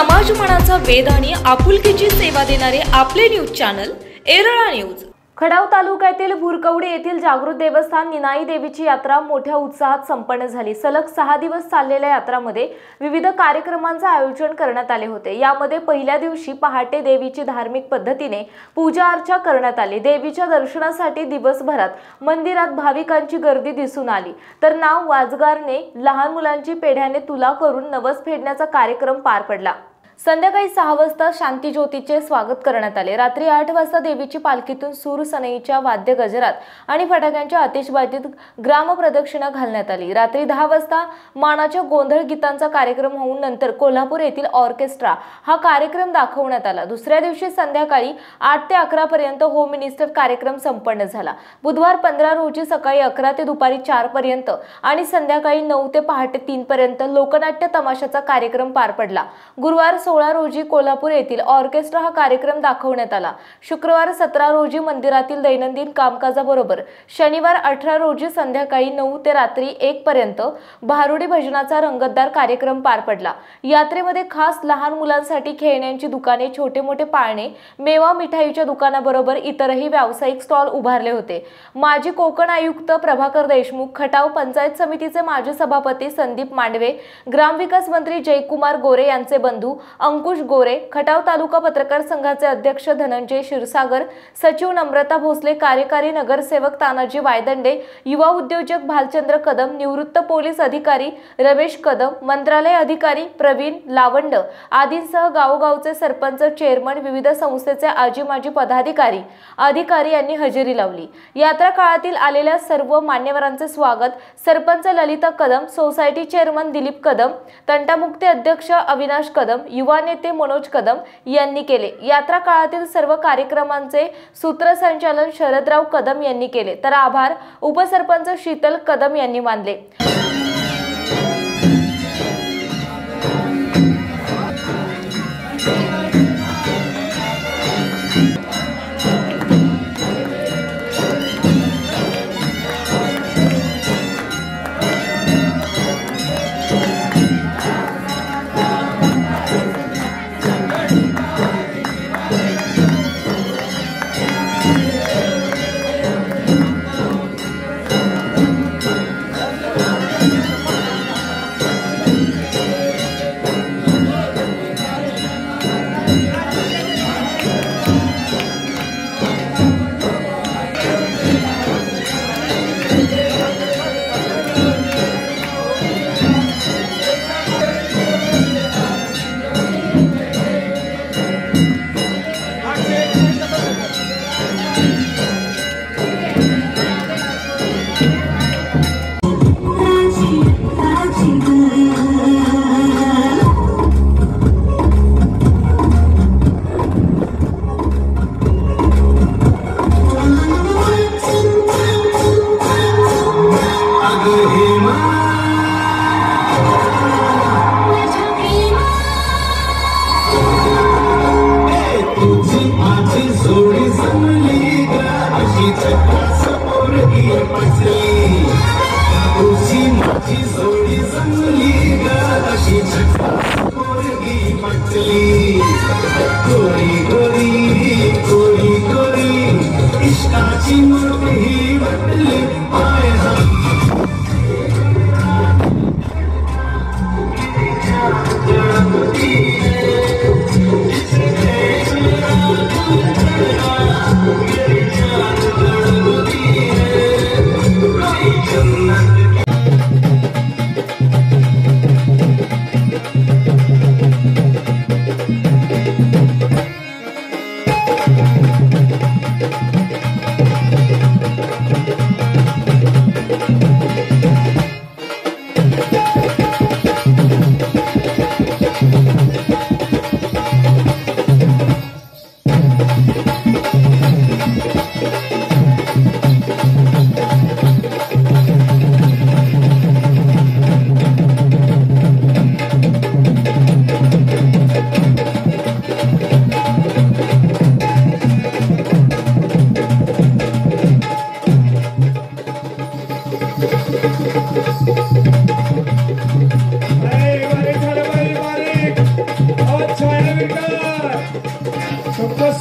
समाजमनाचा वेध आणि आपुलकीची सेवा देणारे आपले न्यूज चॅनल एरळा न्यूज। खडाव तालुक्यातील भुरकवडी येथील जागृत देवस्थान निनाई देवीची यात्रा मोठ्या उत्साहात संपन्न झाली। सलग 6 दिवस चाललेल्या यात्रामध्ये विविध कार्यक्रमांचे आयोजन करण्यात आले होते। यामध्ये पहिल्या दिवशी पहाटे देवीची धार्मिक पद्धतीने पूजा अर्चा करण्यात आली। देवीच्या दर्शनासाठी दिवसभरात मंदिरात भाविकांची गर्दी दिसून आली। तर नाव वाजगारने लहान मुलांची पेढ्याने तुला करून नवस फेडण्याचा कार्यक्रम पार पडला। संध्याकाळी 6 वाजता शांती ज्योतीचे स्वागत करण्यात आले। रात्री 8 वाजता देवीची पालखीतून सूर सनईच्या वाद्य गजरात आणि फटाक्यांच्या आतिषबाजीत ग्राम प्रदक्षिणा घालण्यात आली। रात्री 10 वाजता मानाच्या गोंधळ गीतांचा कार्यक्रम होऊन नंतर कोल्हापूर येथील ऑर्केस्ट्रा हा कार्यक्रम दाखवण्यात आला। दुसऱ्या दिवशी संध्याकाळी 8 ते 11 पर्यंत होम मिनिस्टर कार्यक्रम संपन्न झाला। बुधवार 15 रोजी सकाळी 11 ते दुपारी 4 पर्यंत आणि संध्याकाळी 9 ते पहाटे 3 पर्यंत लोकनाट्य तमाशाचा कार्यक्रम पार पडला। गुरुवार 16 रोजी कोल्हापूर येथील ऑर्केस्ट्रा हा कार्यक्रम दाखवण्यात आला। शुक्रवार 17 रोजी मंदिरातील दैनंदिन कामकाजाबरोबर शनिवार 18 रोजी संध्याकाळी 9 ते रात्री 1 पर्यंत भारुडी भजनाचा रंगतदार कार्यक्रम पार पडला। यात्रेमध्ये खास लहान मुलांसाठी खेळण्यांची दुकाने, छोटे मोठे पाळणे, मेवा मिठाईच्या दुकानाबरोबर इतरही व्यावसायिक स्टॉल उभारले होते। माजी कोकण आयुक्त प्रभाकर देशमुख, खटाव पंचायत समितीचे माजी सभापती संदीप मांडवे, ग्रामविकास मंत्री जयकुमार गोरे यांचे बंधू अंकुश गोरे, खटाव तालुका पत्रकार संघाचे अध्यक्ष धनंजय क्षीरसागर, सचिव नम्रता भोसले, कार्यकारी नगरसेवक तानाजी वायदंडे, युवा उद्योजक भालचंद्र कदम, निवृत्त पोलीस अधिकारी रमेश कदम, मंत्रालय अधिकारी प्रवीण लावंड आदींसह गावोगावचे सरपंच, चेअरमन, विविध संस्थेचे आजी माजी पदाधिकारी अधिकारी यांनी हजेरी लावली। यात्रा काळातील आलेल्या सर्व मान्यवरांचे स्वागत सरपंच ललिता कदम, सोसायटी चेअरमन दिलीप कदम, तंटामुक्ती अध्यक्ष अविनाश कदम, युवा नेते मनोज कदम यांनी केले। यात्रा काळातील सर्व कार्यक्रमांचे सूत्रसंचालन शरदराव कदम यांनी केले, तर आभार उपसरपंच शीतल कदम यांनी मानले।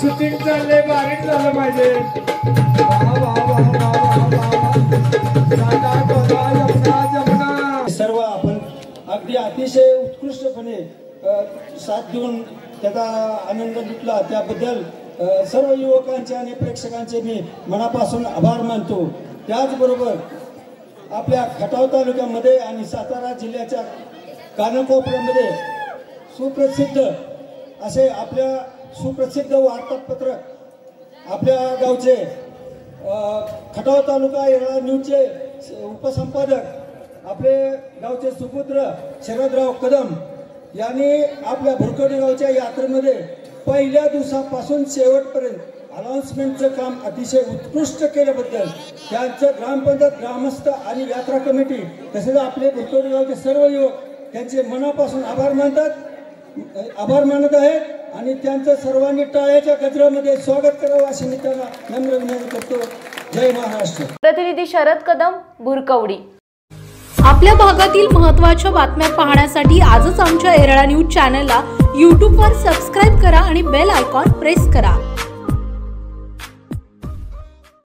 शूटिंग चाललंय, बारीक झालं पाहिजे. सर्व आपण अगदी अतिशय उत्कृष्टपणे साथ देऊन त्याचा आनंद लुटला, त्याबद्दल सर्व युवकांचे आणि प्रेक्षकांचे मी मनापासून आभार मानतो. त्याचबरोबर आपल्या खटाव तालुक्यामध्ये आणि सातारा जिल्ह्याच्या कानाकोपऱ्यामध्ये सुप्रसिद्ध असे आपल्या सुप्रसिद्ध वार्तापत्रक आपल्या गावचे खटाव तालुका येरळा न्यूजचे उपसंपादक आपले गावचे सुपुत्र शरदराव कदम यांनी आपल्या भुरकडी गावच्या यात्रेमध्ये पहिल्या दिवसापासून शेवटपर्यंत अनाउन्समेंटचं काम अतिशय उत्कृष्ट केल्याबद्दल त्यांचं ग्रामपंचायत, ग्रामस्थ आणि यात्रा कमिटी तसेच आपले भुरकडी गावचे सर्व युवक त्यांचे मनापासून आभार मानत आहेत आणि त्यांचं सर्वांनी टाळ्याच्या गजरामध्ये स्वागत करावं अशी मी त्यांना नम्र विनंती करतो. जय महाराष्ट्र. प्रतिनिधी शरद कदम, भुरकवडी. आपल्या भागातील महत्त्वाच्या बातम्या पाहण्यासाठी आजच आमच्या एरळा न्यूज चॅनलला यूट्यूबवर सबस्क्राईब करा आणि बेल आयकॉन प्रेस करा.